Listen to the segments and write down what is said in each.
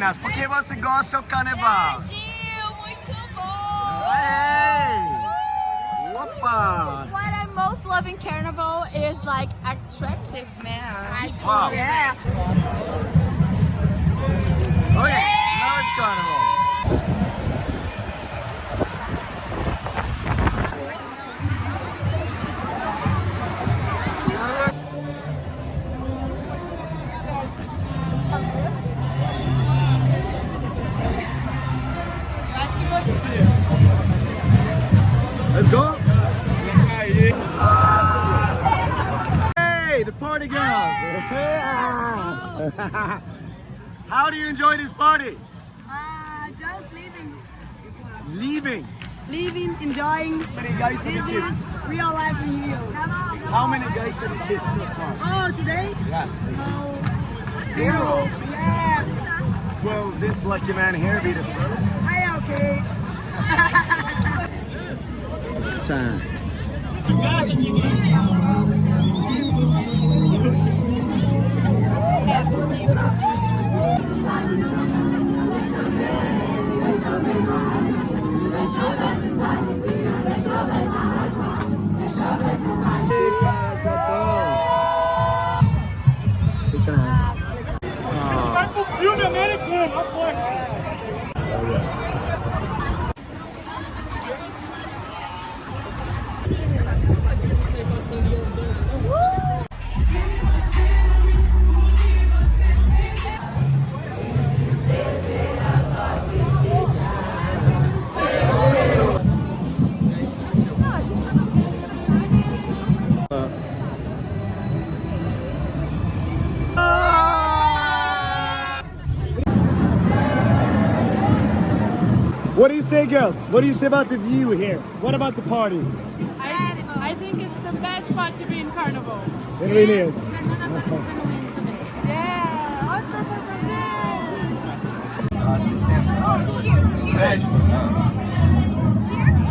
meninas? Por que você gosta do carnaval? Brasil, muito bom! Hey! Opa! What I most love in Carnival is like attractive man. Wow. Yeah. Okay, now it's carnival. Let's go. Hey, the party girls. How do you enjoy this party? Just living. Leaving. Enjoying. How many guys have you kissed? Real life in Rio. How many guys have you kissed so far? Oh, today? Yes. No. Zero. Yeah. Will this lucky man here be the first? I okay. Vai pro filme americano, a força. What do you say, girls? What do you say about the view here? What about the party? I think it's the best spot to be in Carnival. It really is. Yeah, Oscar for Brazil. Oh, cheers, cheers. Cheers.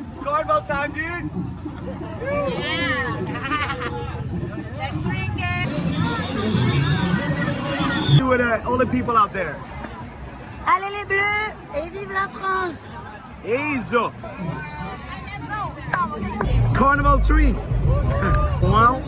It's carnival time, dudes. Let's drink it. With all the people out there. Allez les bleus et vive la France. Eso. Carnival treats. Wow.